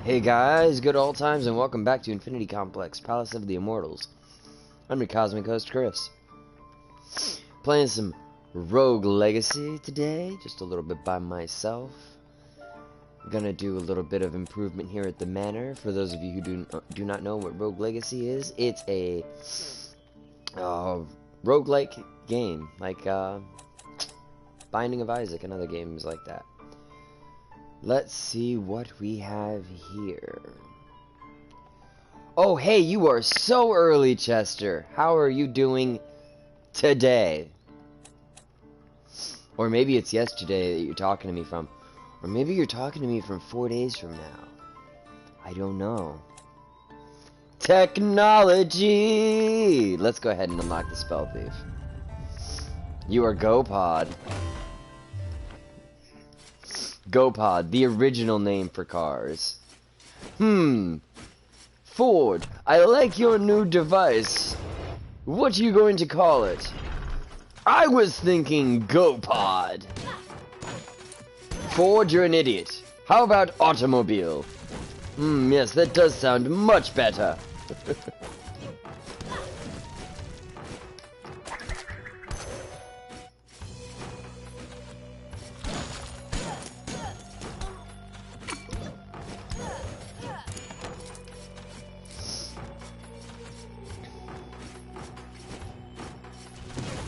Hey guys, good old times and welcome back to Infinity Complex, Palace of the Immortals. I'm your cosmic host, Chris. Playing some Rogue Legacy today, just a little bit by myself. I'm gonna do a little bit of improvement here at the manor. For those of you who do not know what Rogue Legacy is, it's a roguelike game, like Binding of Isaac and other games like that. Let's see what we have here. Oh, hey, you are so early, Chester. How are you doing today? Or maybe it's yesterday that you're talking to me from. Or maybe you're talking to me from 4 days from now. I don't know. Technology! Let's go ahead and unlock the Spell Thief. You are GoPod. GoPod, the original name for cars. Ford, I like your new device. What are you going to call it? I was thinking GoPod. Ford, you're an idiot. How about automobile? Yes, that does sound much better.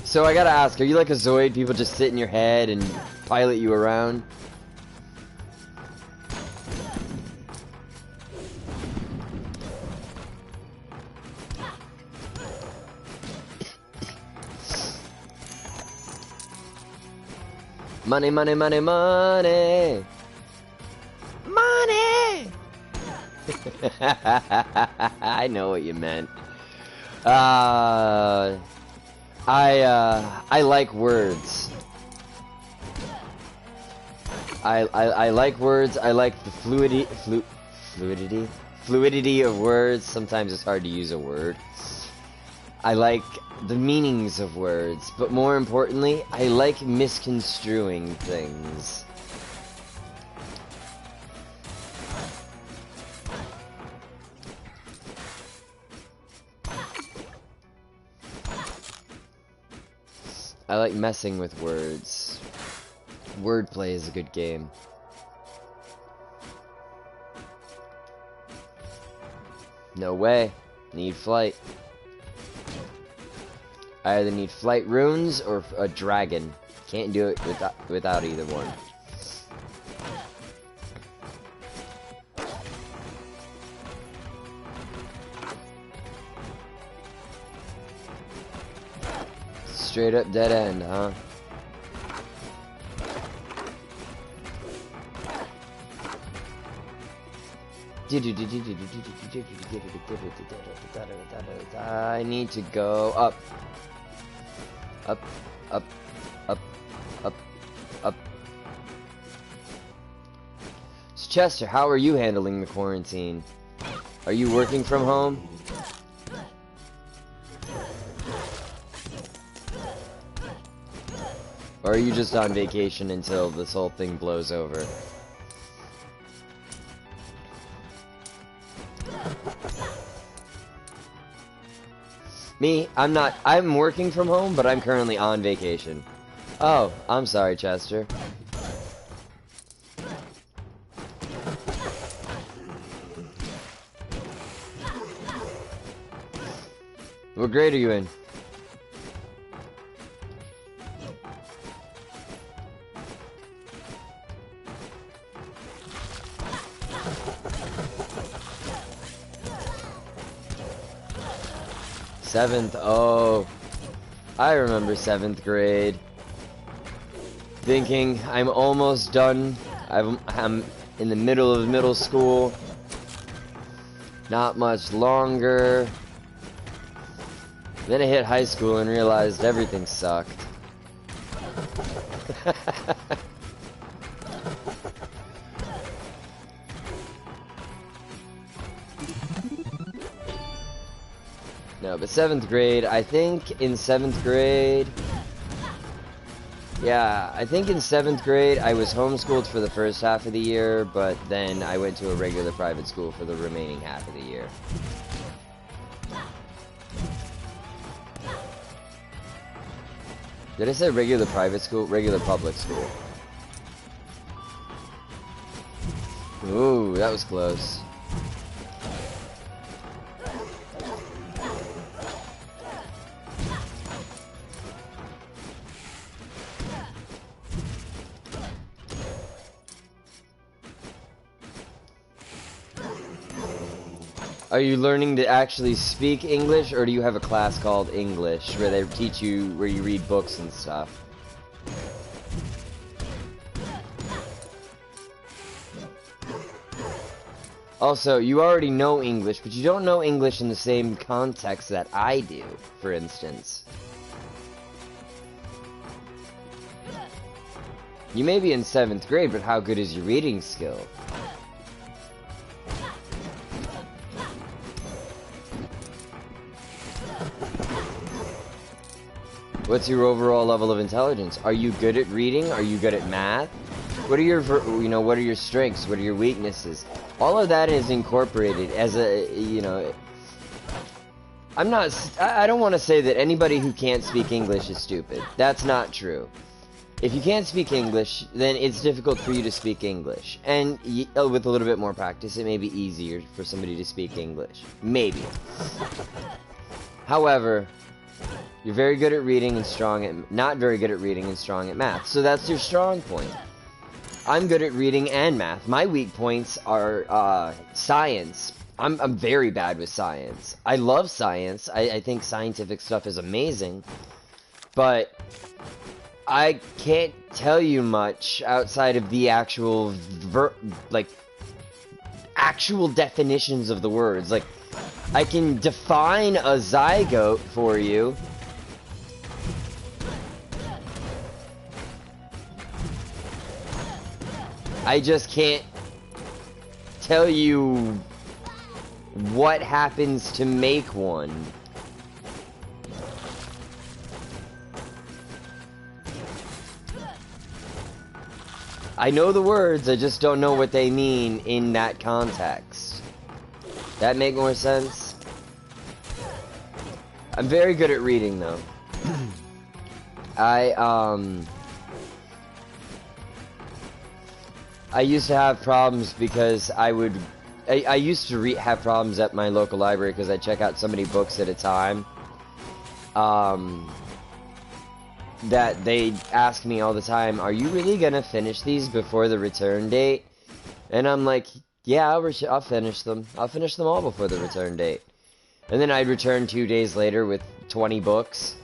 So I gotta ask, are you like a Zoid? People just sit in your head and pilot you around? Money, money, money, money! Money! I know what you meant. I like words. I like words. I like the fluidity of words. Sometimes it's hard to use a word. I like the meanings of words, but more importantly, I like misconstruing things. I like messing with words. Wordplay is a good game. No way. Need flight. I either need flight runes or a dragon. Can't do it without either one. Straight up dead end, huh? I need to go up. Up, up, up, up, up. So Chester, how are you handling the quarantine? Are you working from home? Or are you just on vacation until this whole thing blows over? Me, I'm working from home, but I'm currently on vacation. Oh, I'm sorry, Chester. What grade are you in? Seventh, oh, I remember 7th grade. Thinking I'm almost done. I'm in the middle of middle school. Not much longer. Then I hit high school and realized everything sucked. No, but 7th grade, I think in 7th grade, Yeah, I think in 7th grade I was homeschooled for the first half of the year, but then I went to a regular private school for the remaining half of the year. Did I say regular private school? Regular public school. Ooh, that was close. Are you learning to actually speak English, or do you have a class called English where they teach you, where you read books and stuff? Also, you already know English, but you don't know English in the same context that I do, for instance. You may be in 7th grade, but how good is your reading skill? What's your overall level of intelligence? Are you good at reading? Are you good at math? What are your, what are your strengths? What are your weaknesses? All of that is incorporated as a, I don't want to say that anybody who can't speak English is stupid. That's not true. If you can't speak English, then it's difficult for you to speak English. And with a little bit more practice, it may be easier for somebody to speak English. Maybe. However, you're very good at reading and strong at, not very good at reading and strong at math. So that's your strong point. I'm good at reading and math. My weak points are science. I'm very bad with science. I love science. I think scientific stuff is amazing. But I can't tell you much outside of the actual actual definitions of the words. Like, I can define a zygote for you. I just can't tell you what happens to make one. I know the words, I just don't know what they mean in that context. That make more sense? I'm very good at reading, though. I used to have problems because I used to have problems at my local library because I check out so many books at a time. That they ask me all the time, are you really gonna finish these before the return date? And I'm like, yeah, I'll finish them. I'll finish them all before the return date. And then I'd return 2 days later with 20 books.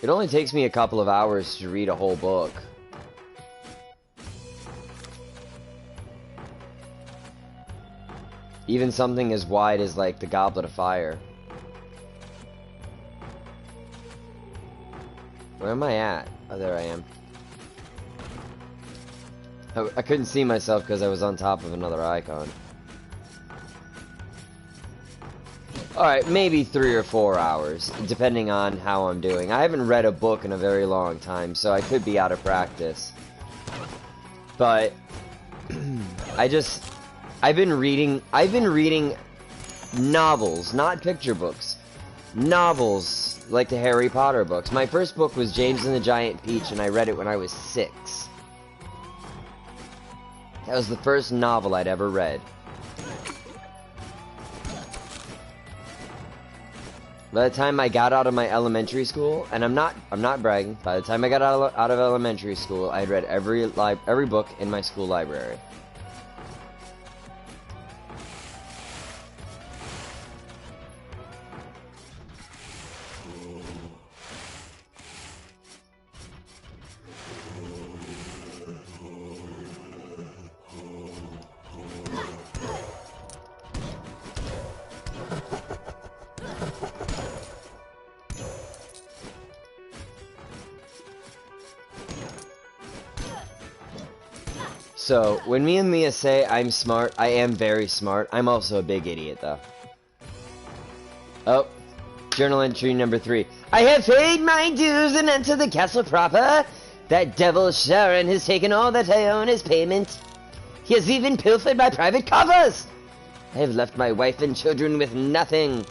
It only takes me a couple of hours to read a whole book. Even something as wide as, like, the Goblet of Fire. Where am I at? Oh, there I am. I couldn't see myself because I was on top of another icon. Alright, maybe 3 or 4 hours, depending on how I'm doing. I haven't read a book in a very long time, so I could be out of practice. But I've been reading novels, not picture books. Novels, like the Harry Potter books. My first book was James and the Giant Peach, and I read it when I was 6. That was the first novel I'd ever read. By the time I got out of my elementary school, and I'm not bragging, by the time I got out of elementary school, I had read every book in my school library. So, when me and Mia say I'm smart, I am very smart. I'm also a big idiot, though. Oh, journal entry number 3. I have paid my dues and entered the castle proper. That devil Sharon has taken all that I own as payment. He has even pilfered my private coffers. I have left my wife and children with nothing.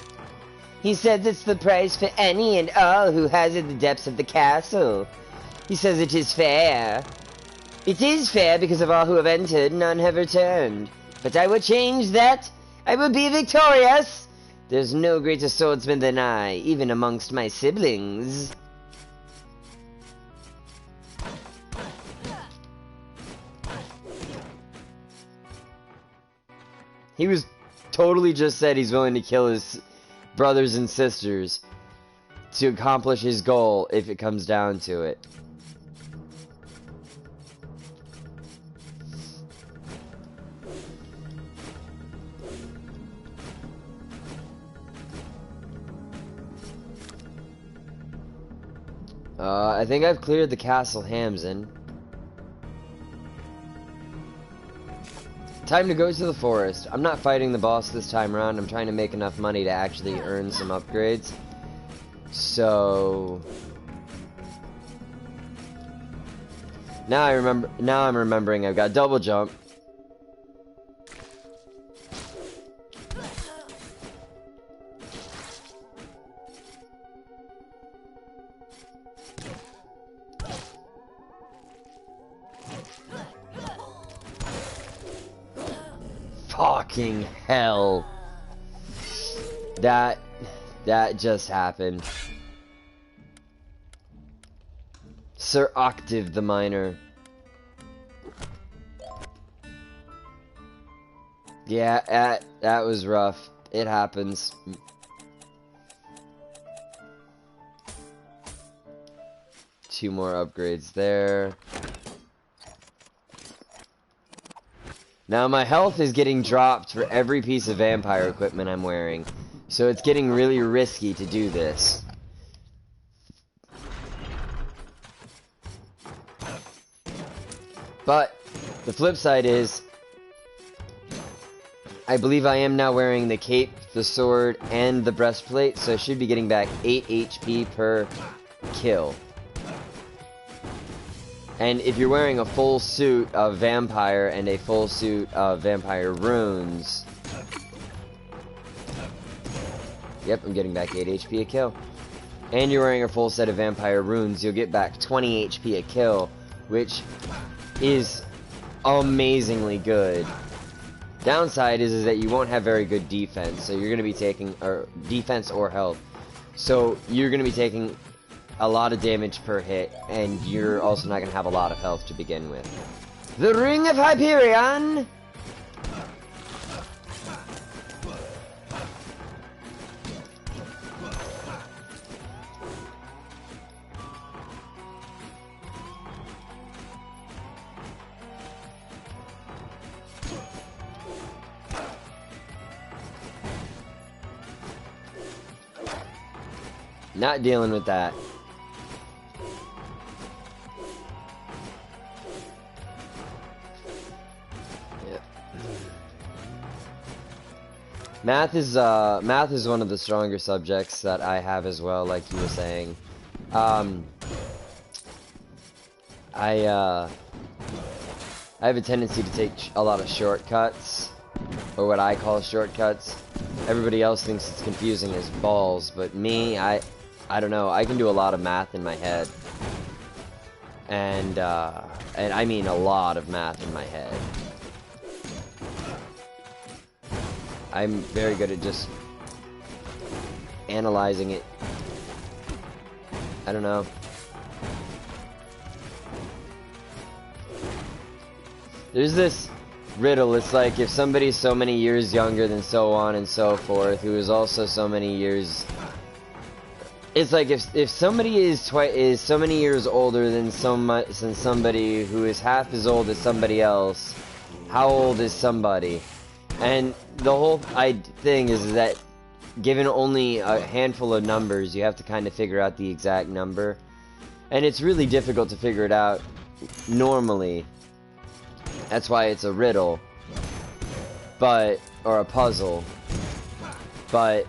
He says it's the price for any and all who hazard the depths of the castle. He says it is fair. It is fair because of all who have entered, none have returned. But I will change that. I will be victorious. There's no greater swordsman than I, even amongst my siblings. He was totally just said he's willing to kill his brothers and sisters to accomplish his goal if it comes down to it. I think I've cleared the castle Hamzen. Time to go to the forest. I'm not fighting the boss this time around. I'm trying to make enough money to actually earn some upgrades. So now I'm remembering I've got double jump. Fucking hell. That just happened. Sir Octave the Miner. Yeah, that was rough. It happens. Two more upgrades there. Now my health is getting dropped for every piece of vampire equipment I'm wearing, so it's getting really risky to do this. But the flip side is, I believe I am now wearing the cape, the sword, and the breastplate, so I should be getting back 8 HP per kill. And if you're wearing a full suit of vampire and a full suit of vampire runes... Yep, I'm getting back 8 HP a kill. And you're wearing a full set of vampire runes, you'll get back 20 HP a kill, which is amazingly good. Downside is that you won't have very good defense, so you're going to be taking... or defense or health. So you're going to be taking a lot of damage per hit, and you're also not going to have a lot of health to begin with. The Ring of Hyperion! Not dealing with that. Math is one of the stronger subjects that I have as well, like you were saying. I have a tendency to take a lot of shortcuts, or what I call shortcuts. Everybody else thinks it's confusing as balls, but me, I don't know. I can do a lot of math in my head, and I mean a lot of math in my head. I'm very good at just analyzing it. I don't know. There's this riddle. It's like if somebody's so many years younger than so on and so forth, who is also so many years... It's like if somebody is so many years older than somebody who is half as old as somebody else, how old is somebody? And the whole thing is that given only a handful of numbers, you have to kind of figure out the exact number. And it's really difficult to figure it out normally. That's why it's a riddle. Or a puzzle. But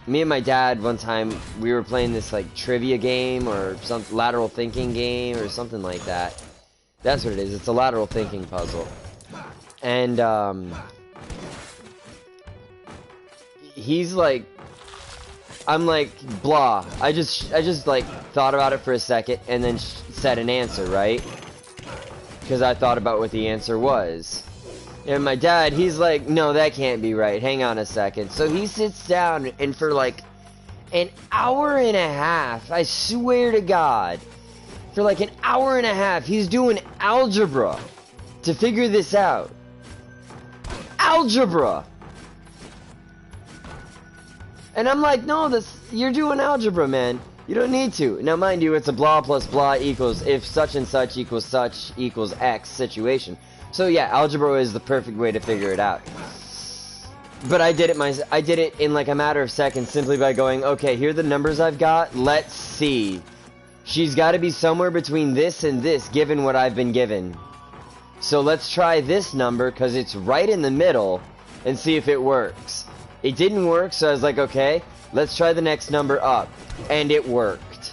Me and my dad one time, we were playing this like trivia game or some lateral thinking game or something like that. That's what it is. It's a lateral thinking puzzle. And he's like, I'm like, blah. I just like thought about it for a second and then said an answer, right? Because I thought about what the answer was. And my dad, he's like, no, that can't be right. Hang on a second. So he sits down and for like an hour and a half, I swear to God, for like an hour and a half, he's doing algebra to figure this out. Algebra! And I'm like, no, you're doing algebra, man. You don't need to. Now, mind you, it's a blah plus blah equals if such and such equals X situation. So yeah, algebra is the perfect way to figure it out. But I did it in like a matter of seconds simply by going, okay, here are the numbers I've got. Let's see. She's got to be somewhere between this and this, given what I've been given. So let's try this number because it's right in the middle and see if it works. It didn't work, so I was like, okay, let's try the next number up. And it worked.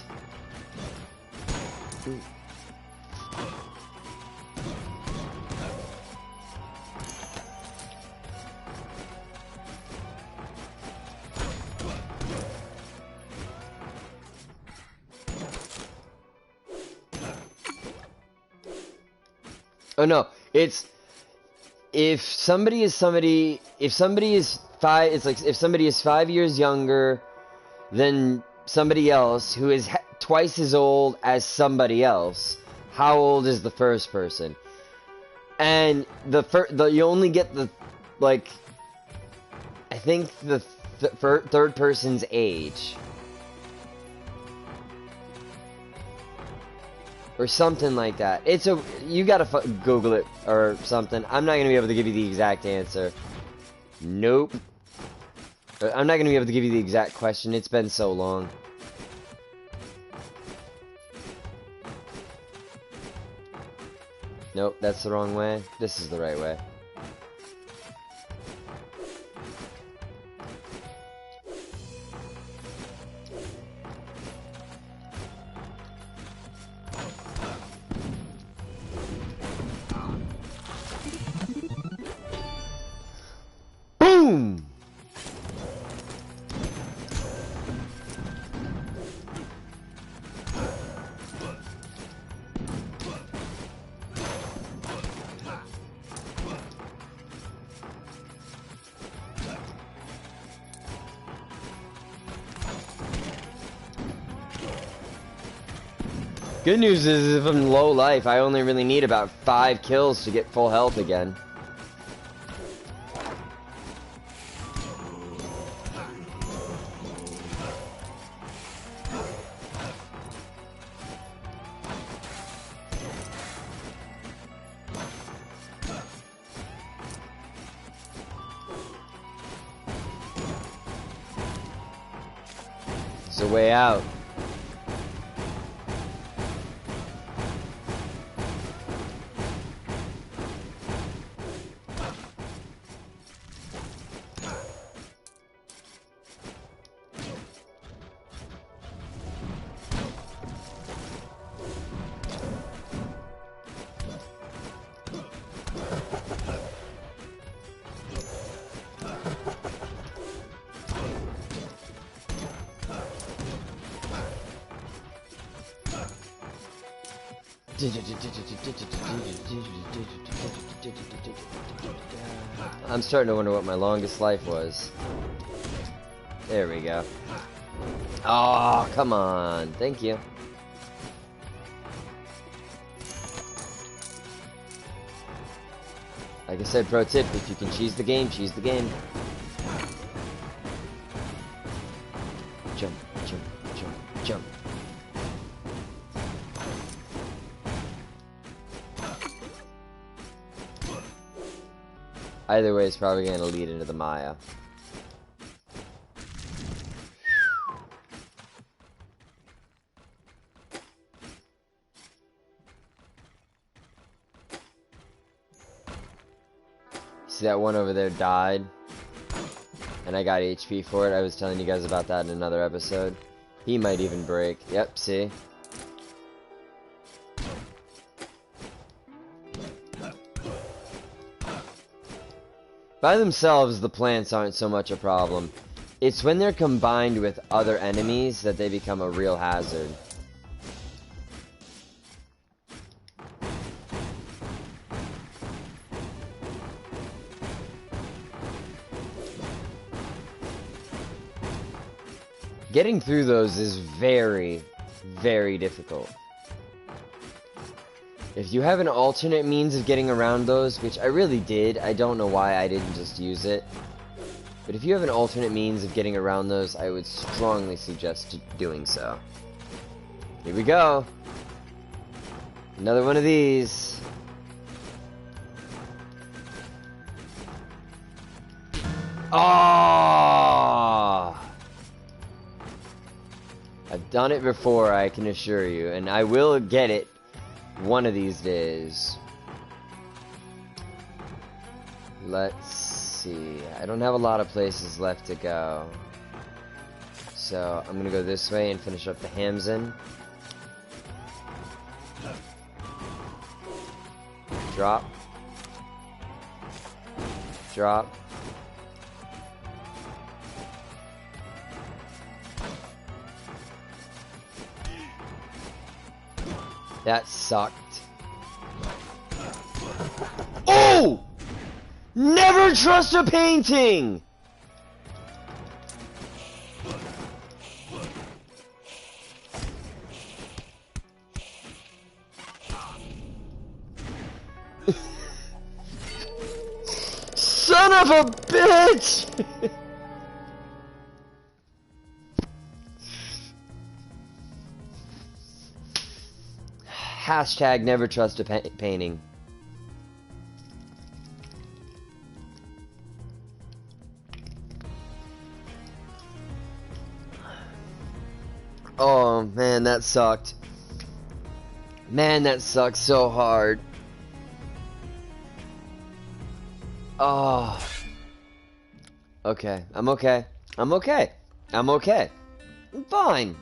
Oh no, it's if somebody is 5, it's like if somebody is 5 years younger than somebody else who is twice as old as somebody else, how old is the first person? And you only get the, like, I think the third person's age. Or something like that. You gotta Google it or something. I'm not gonna be able to give you the exact answer. Nope. I'm not gonna be able to give you the exact question. It's been so long. Nope, that's the wrong way. This is the right way. Boom! Good news is if I'm low life, I only really need about 5 kills to get full health again. It's a way out. I'm starting to wonder what my longest life was. There we go. Oh, come on. Thank you. Like I said, pro tip, if you can cheese the game, cheese the game. Jump, jump, jump, jump. Either way is probably going to lead into the Maya. See that one over there died? And and I got HP for it. I was telling you guys about that in another episode. He might even break. Yep, see? By themselves, the plants aren't so much a problem. It's when they're combined with other enemies that they become a real hazard. Getting through those is very, very difficult. If you have an alternate means of getting around those, which I really did, I don't know why I didn't just use it. But if you have an alternate means of getting around those, I would strongly suggest doing so. Here we go. Another one of these. Oh! I've done it before, I can assure you, and I will get it one of these days. Let's see. I don't have a lot of places left to go. So I'm gonna go this way and finish up the Hamzen. Drop. Drop. That sucked. Oh! Never trust a painting! Son of a bitch! Hashtag never trust a painting. Oh man, that sucked. Man, that sucks so hard. Oh. Okay, I'm okay. I'm okay. I'm okay. I'm fine.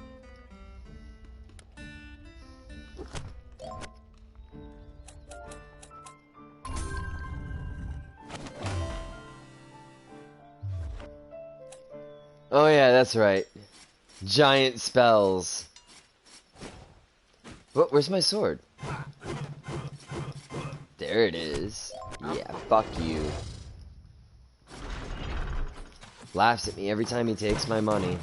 Oh yeah, that's right. Giant spells. What? Where's my sword? There it is. Yeah, fuck you. Laughs at me every time he takes my money.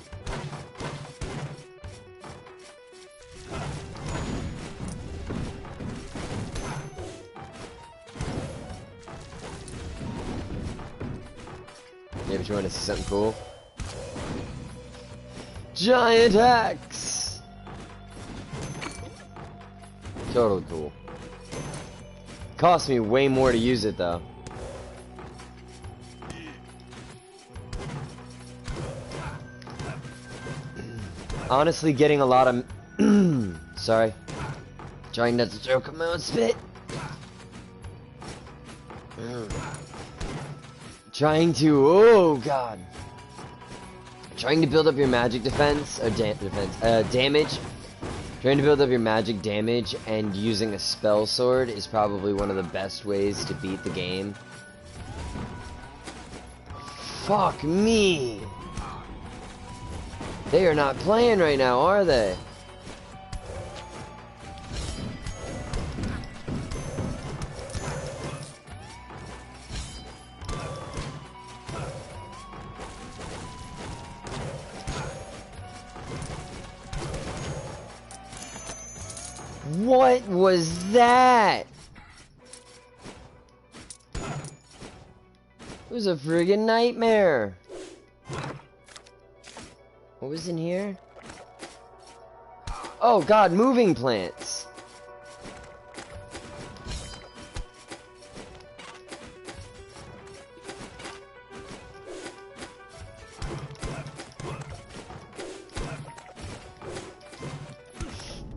Yeah, but you want to see something cool? Giant axe! Totally cool. Cost me way more to use it though. Honestly, getting a lot of... Sorry. Trying not to choke on my own spit. Trying to... Oh, God. Trying to build up your magic defense... damage. Trying to build up your magic damage and using a spell sword is probably one of the best ways to beat the game. Fuck me! They are not playing right now, are they? What was that? It was a friggin' nightmare. What was in here? Oh God, moving plants.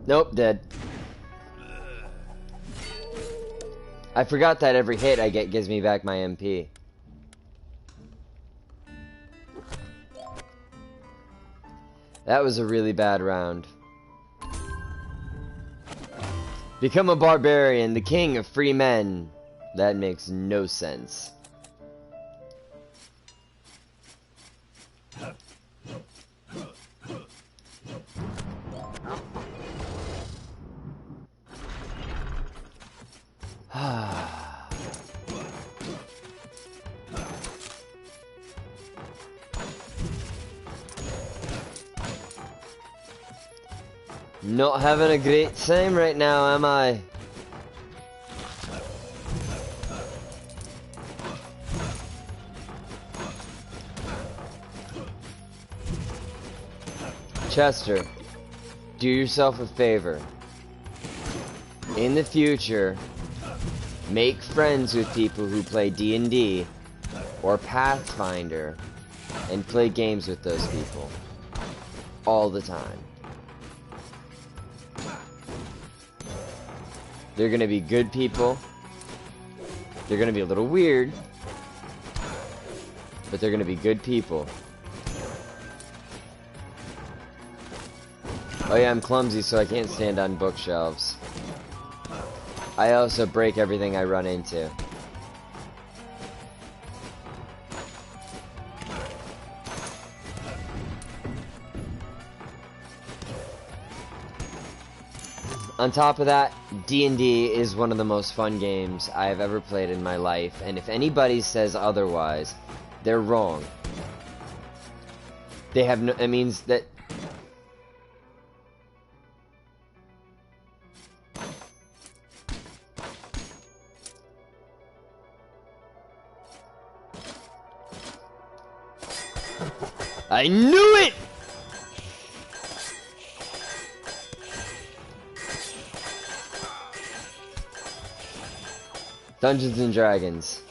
Nope, dead. I forgot that every hit I get gives me back my MP. That was a really bad round. Become a barbarian, the king of free men. That makes no sense. Not having a great time right now, am I? Chester, do yourself a favor. In the future, make friends with people who play D&D or Pathfinder and play games with those people all the time. They're gonna be good people. They're gonna be a little weird, but they're gonna be good people. Oh yeah, I'm clumsy, so I can't stand on bookshelves. I also break everything I run into. On top of that, D&D is one of the most fun games I have ever played in my life, and if anybody says otherwise, they're wrong. They have no, it means that I knew it! Dungeons and Dragons.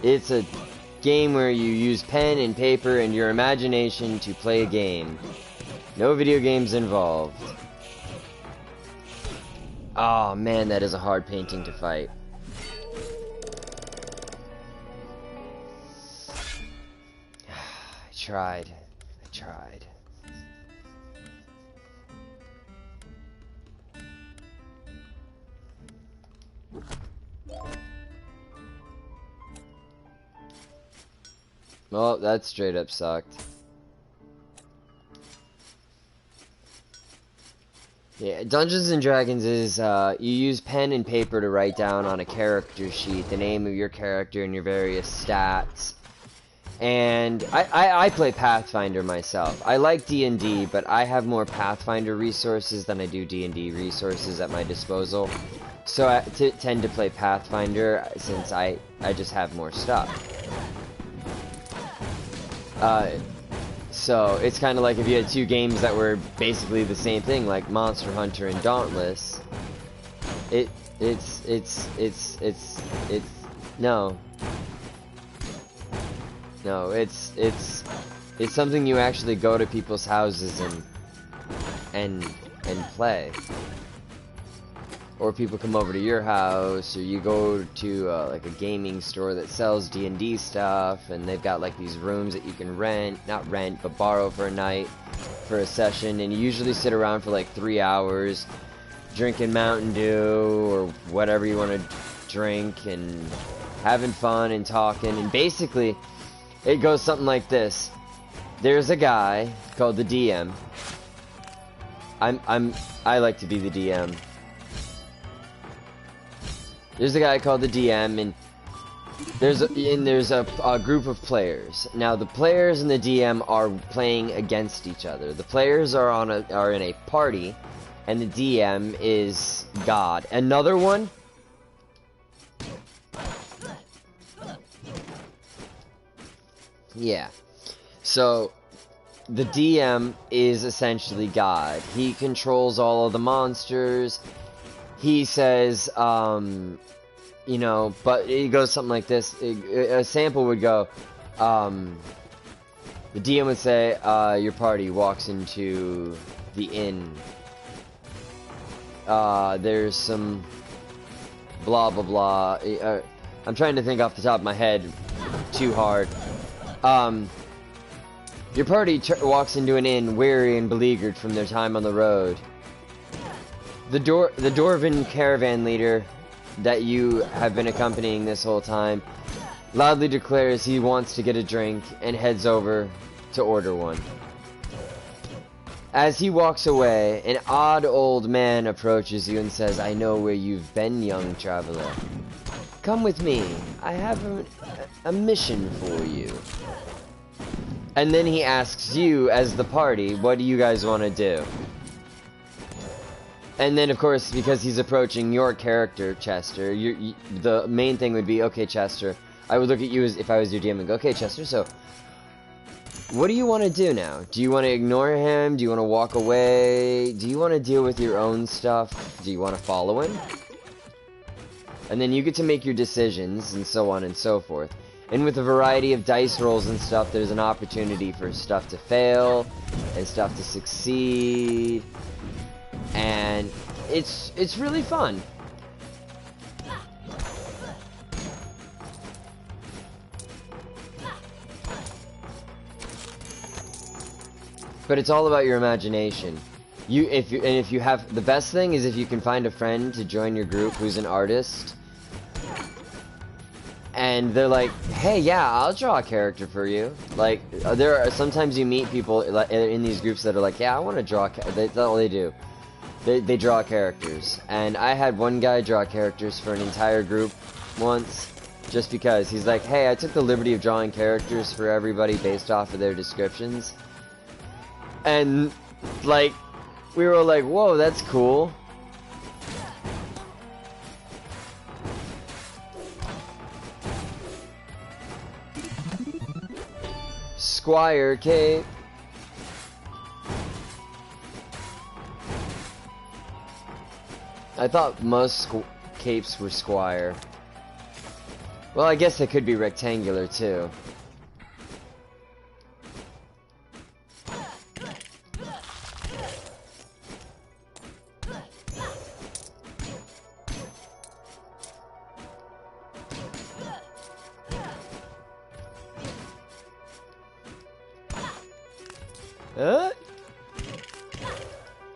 It's a game where you use pen and paper and your imagination to play a game. No video games involved. Oh man, that is a hard painting to fight. I tried. Well, that straight up sucked. Yeah, Dungeons and Dragons is, you use pen and paper to write down on a character sheet the name of your character and your various stats. And I play Pathfinder myself. I like D&D, but I have more Pathfinder resources than I do D&D resources at my disposal. So I tend to play Pathfinder since I just have more stuff. So it's kind of like if you had two games that were basically the same thing, like Monster Hunter and Dauntless. No, it's something you actually go to people's houses and play. Or people come over to your house, or you go to like a gaming store that sells D&D stuff, and they've got like these rooms that you can not rent, but borrow for a night for a session, and you usually sit around for like 3 hours drinking Mountain Dew or whatever you want to drink and having fun and talking, and basically it goes something like this. There's a guy called the DM. I like to be the DM. There's a guy called the DM, and there's a group of players. Now the players and the DM are playing against each other. The players are in a party, and the DM is God. Another one. Yeah. So the DM is essentially God. He controls all of the monsters. He says, you know, but it goes something like this. A sample would go, the DM would say, your party walks into the inn. There's some blah, blah, blah. I'm trying to think off the top of my head too hard. Your party walks into an inn, weary and beleaguered from their time on the road. The Dwarven caravan leader that you have been accompanying this whole time loudly declares he wants to get a drink and heads over to order one. As he walks away, an odd old man approaches you and says, "I know where you've been, young traveler. Come with me. I have a mission for you." And then he asks you, as the party, what do you guys want to do? And then, of course, because he's approaching your character, Chester, the main thing would be, okay, Chester, I would look at you as if I was your DM and go, okay, Chester, so what do you want to do now? Do you want to ignore him? Do you want to walk away? Do you want to deal with your own stuff? Do you want to follow him? And then you get to make your decisions, and so on and so forth. And with a variety of dice rolls and stuff, there's an opportunity for stuff to fail and stuff to succeed. And it's really fun. But it's all about your imagination. If you have, the best thing is if you can find a friend to join your group who's an artist. And they're like, hey, yeah, I'll draw a character for you. Like, there are sometimes you meet people in these groups that are like, yeah, I want to draw. That's all they do. They draw characters. And I had one guy draw characters for an entire group once, just because he's like, hey, I took the liberty of drawing characters for everybody based off of their descriptions. And like, we were like, whoa, that's cool. Squire cape. I thought most capes were squire. Well, I guess they could be rectangular too.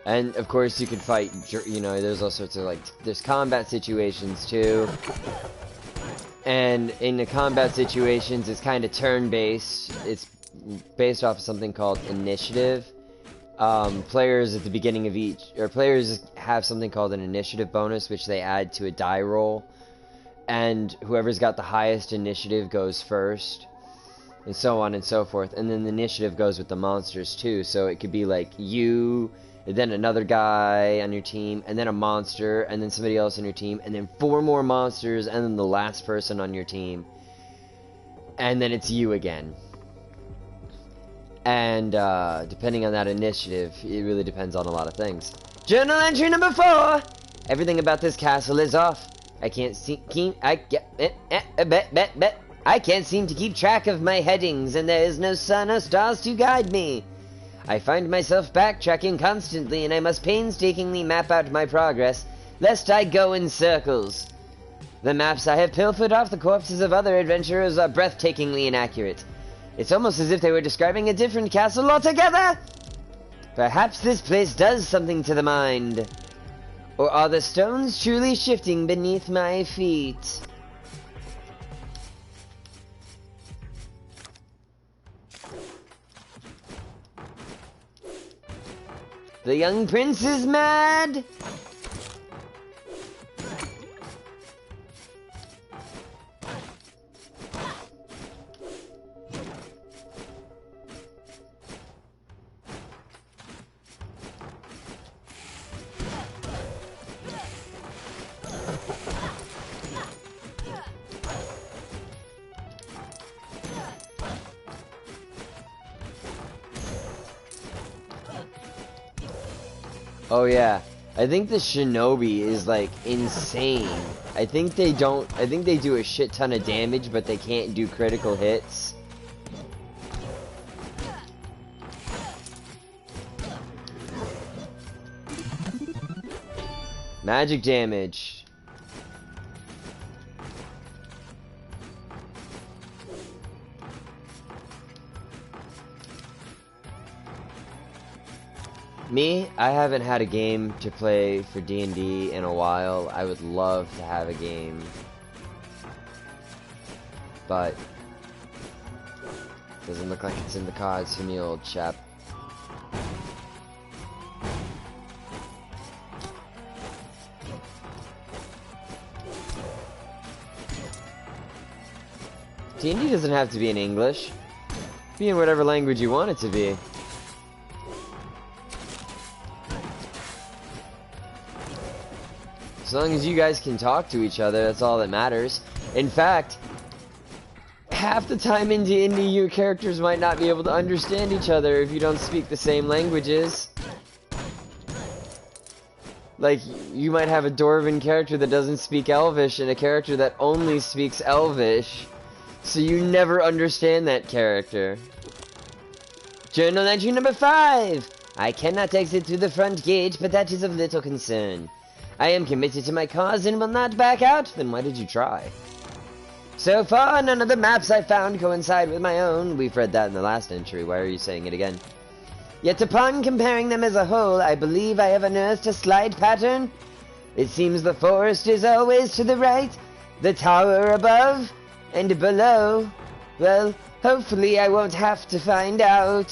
And of course you can fight, you know, there's all sorts of like, there's combat situations too. And in the combat situations, it's kind of turn-based. It's based off of something called initiative. Players at the beginning of players have something called an initiative bonus, which they add to a die roll. And whoever's got the highest initiative goes first. And so on and so forth. And then the initiative goes with the monsters too. So it could be like you, and then another guy on your team, and then a monster, and then somebody else on your team, and then 4 more monsters, and then the last person on your team. And then it's you again. And depending on that initiative, it really depends on a lot of things. Journal entry number 4! Everything about this castle is off. I can't seem to keep track of my headings, and there is no sun or stars to guide me. I find myself backtracking constantly, and I must painstakingly map out my progress, lest I go in circles. The maps I have pilfered off the corpses of other adventurers are breathtakingly inaccurate. It's almost as if they were describing a different castle altogether! Perhaps this place does something to the mind. Or are the stones truly shifting beneath my feet? The young prince is mad! Oh yeah, I think the shinobi is like insane. I think they do a shit ton of damage, but they can't do critical hits. Magic damage. Me, I haven't had a game to play for D&D in a while. I would love to have a game, but doesn't look like it's in the cards for me, old chap. D&D doesn't have to be in English. Be in whatever language you want it to be. As long as you guys can talk to each other, that's all that matters. In fact, half the time in D&D, your characters might not be able to understand each other if you don't speak the same languages. Like, you might have a Dwarven character that doesn't speak Elvish and a character that only speaks Elvish. So you never understand that character. Journal entry number 5! I cannot exit through the front gate, but that is of little concern. I am committed to my cause and will not back out. Then why did you try? So far, none of the maps I found coincide with my own. We've read that in the last entry. Why are you saying it again? Yet upon comparing them as a whole, I believe I have unearthed a slight pattern. It seems the forest is always to the right, the tower above, and below. Well, hopefully I won't have to find out.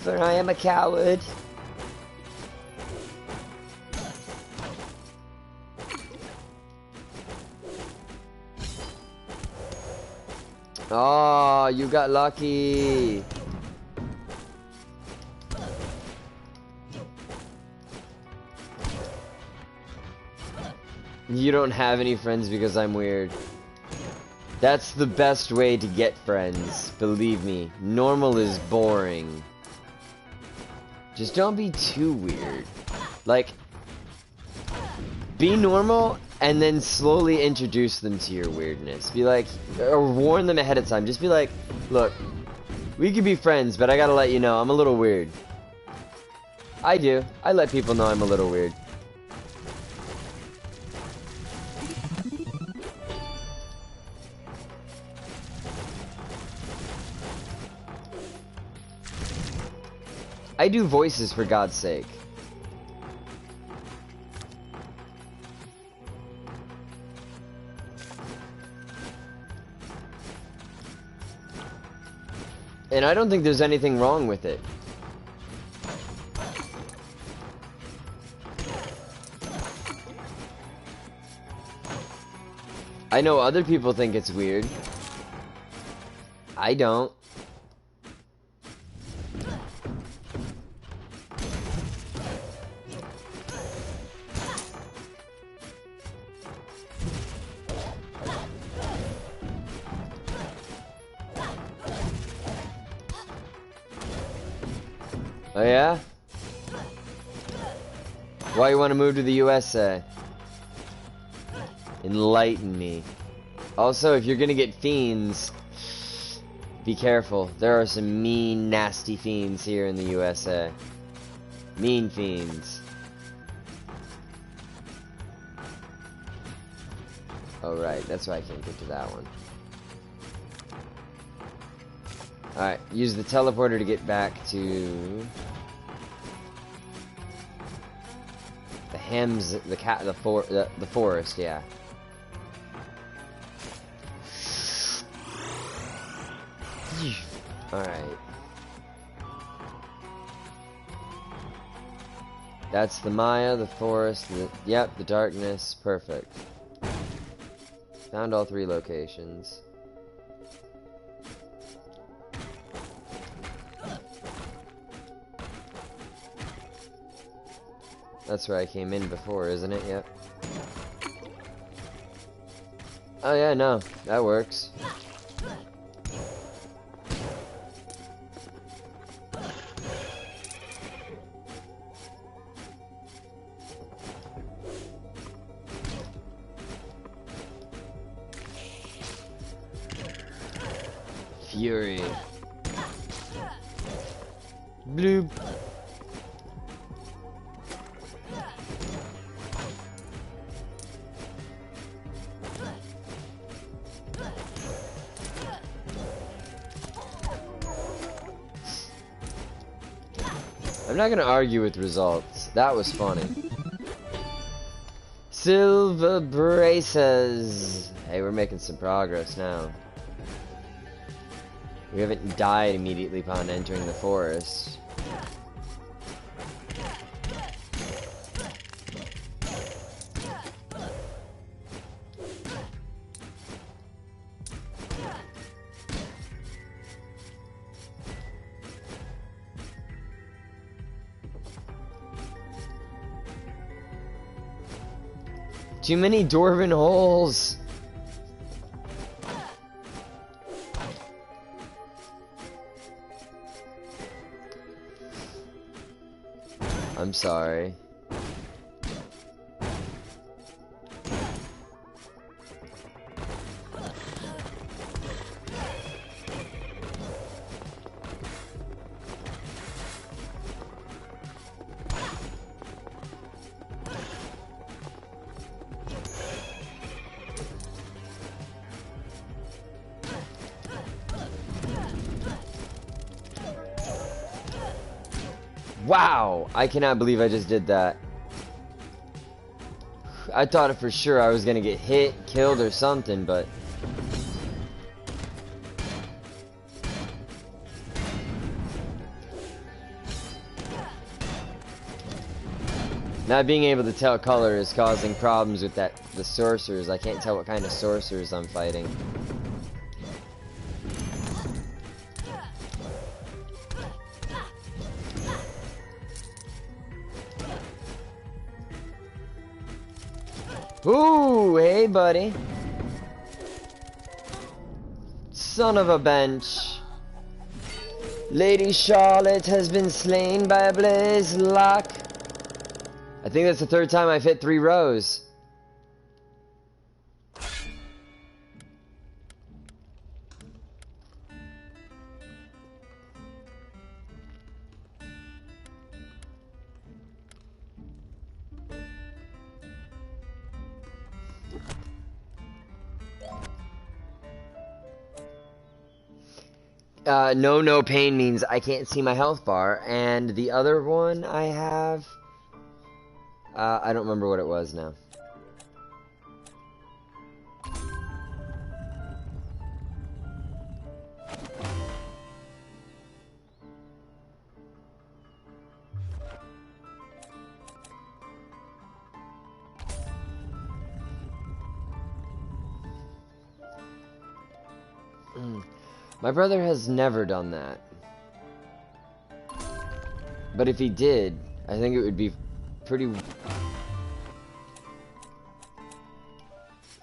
For I am a coward. Oh, you got lucky. You don't have any friends because I'm weird. That's the best way to get friends. Believe me, normal is boring. Just don't be too weird. Like, be normal and then slowly introduce them to your weirdness. Be like, or warn them ahead of time. Just be like, look, we could be friends, but I gotta let you know, I'm a little weird. I do. I let people know I'm a little weird. I do voices for God's sake. And I don't think there's anything wrong with it. I know other people think it's weird. I don't. Oh yeah? Why you want to move to the USA? Enlighten me. Also, if you're gonna get fiends, be careful. There are some mean, nasty fiends here in the USA. Mean fiends. Oh right, that's why I can't get to that one. Alright, use the teleporter to get back to the Hems, the forest, yeah. Alright. That's the Maya, the forest, yep, the darkness, perfect. Found all 3 locations. That's where I came in before, isn't it? Yep. Oh yeah, no, that works. Fury. Bloop. I'm not gonna argue with results. That was funny. Silver braces. Hey, we're making some progress now. We haven't died immediately upon entering the forest. Too many dwarven holes. I'm sorry. Wow, I cannot believe I just did that. I thought for sure I was gonna get hit, killed, or something, but... Not being able to tell color is causing problems with the sorcerers. I can't tell what kind of sorcerers I'm fighting. Ooh, hey buddy. Son of a bench. Lady Charlotte has been slain by a blaze lock. I think that's the third time I've hit 3 rows. No pain means I can't see my health bar, and the other one I have, I don't remember what it was now. My brother has never done that. But if he did, I think it would be pretty...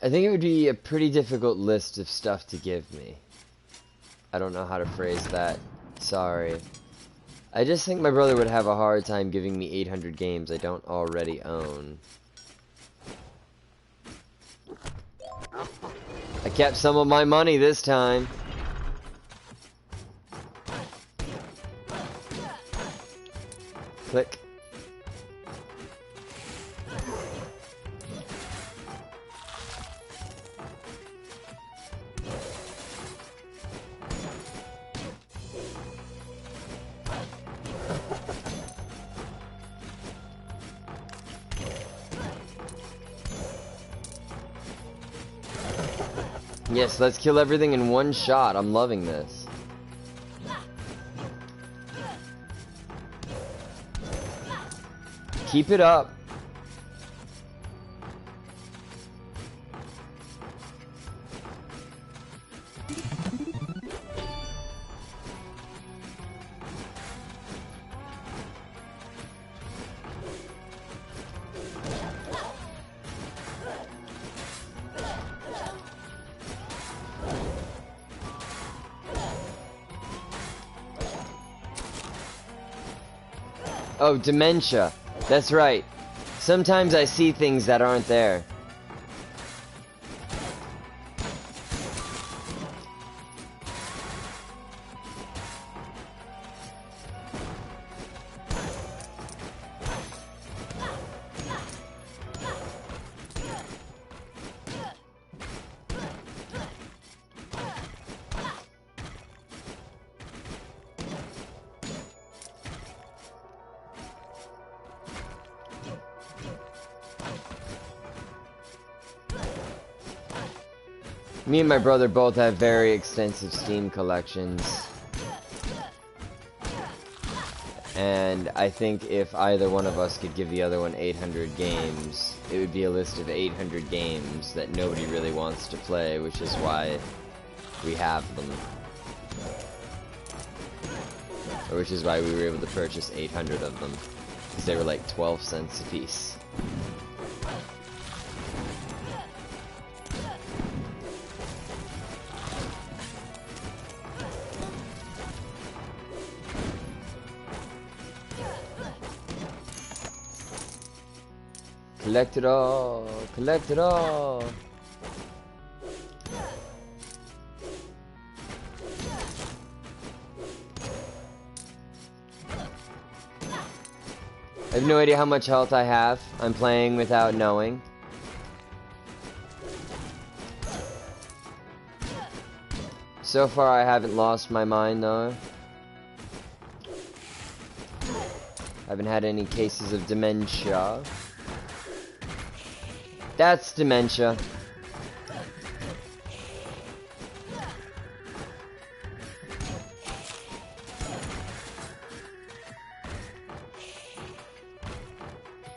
I think it would be a pretty difficult list of stuff to give me. I don't know how to phrase that. Sorry. I just think my brother would have a hard time giving me 800 games I don't already own. I kept some of my money this time. Click. Yes, let's kill everything in one shot. I'm loving this. Keep it up. Oh, dementia. That's right. Sometimes I see things that aren't there. Me and my brother both have very extensive Steam collections. And I think if either one of us could give the other one 800 games, it would be a list of 800 games that nobody really wants to play, which is why we have them. Or which is why we were able to purchase 800 of them. Because they were like 12 cents a piece. Collect it all! Collect it all! I have no idea how much health I have. I'm playing without knowing. So far I haven't lost my mind though. I haven't had any cases of dementia. That's dementia.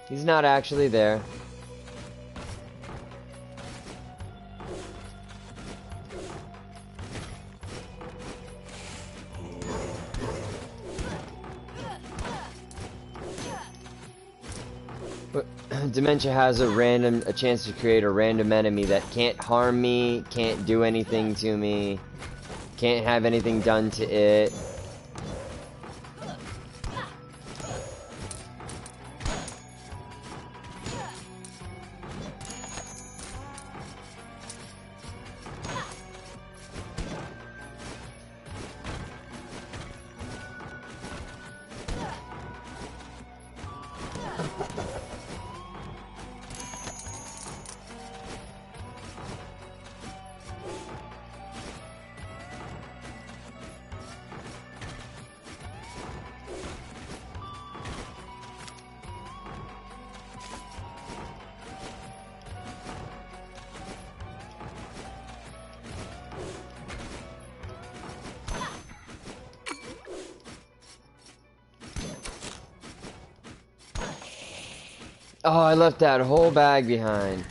He's not actually there. But dementia has a chance to create a random enemy that can't harm me, can't do anything to me, can't have anything done to it. Oh, I left that whole bag behind.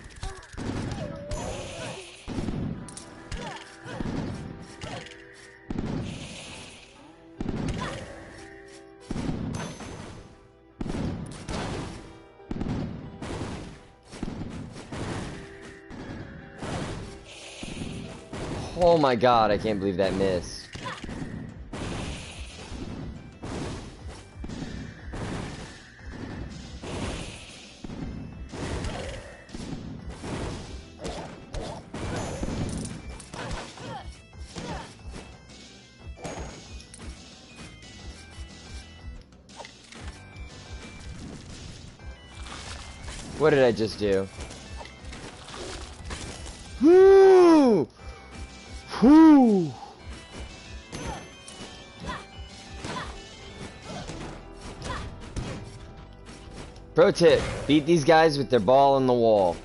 Oh my god, I can't believe that missed. What did I just do? Woo! Whoo! Pro tip, beat these guys with their ball on the wall.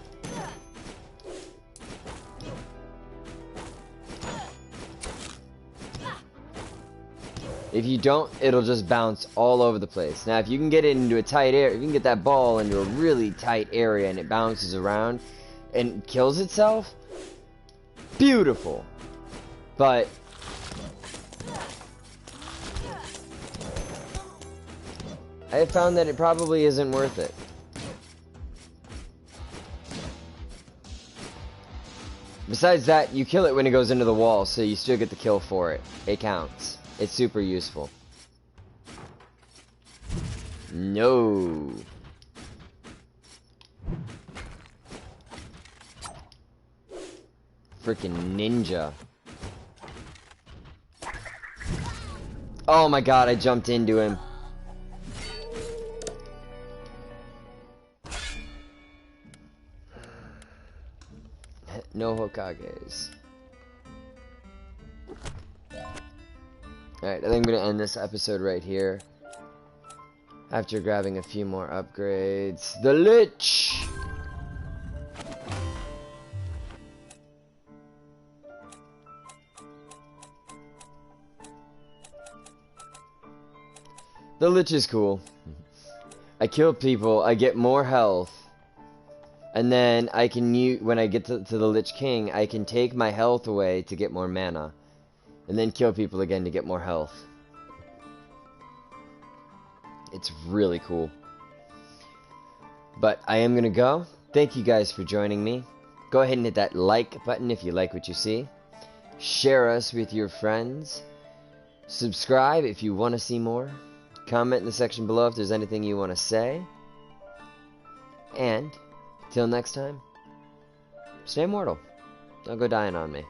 If you don't, it'll just bounce all over the place. Now, if you can get it into a tight area, if you can get that ball into a really tight area and it bounces around and kills itself, beautiful. But I have found that it probably isn't worth it. Besides that, you kill it when it goes into the wall, so you still get the kill for it. It counts. It's super useful. No. Freaking ninja. Oh my god, I jumped into him. No Hokages. Alright, I think I'm going to end this episode right here. After grabbing a few more upgrades. The Lich! The Lich is cool. I kill people, I get more health, and then I can use, when I get to the Lich King, I can take my health away to get more mana, and then kill people again to get more health. It's really cool. But I am gonna go. Thank you guys for joining me. Go ahead and hit that like button if you like what you see. Share us with your friends. Subscribe if you want to see more. Comment in the section below if there's anything you want to say. And, till next time, stay immortal. Don't go dying on me.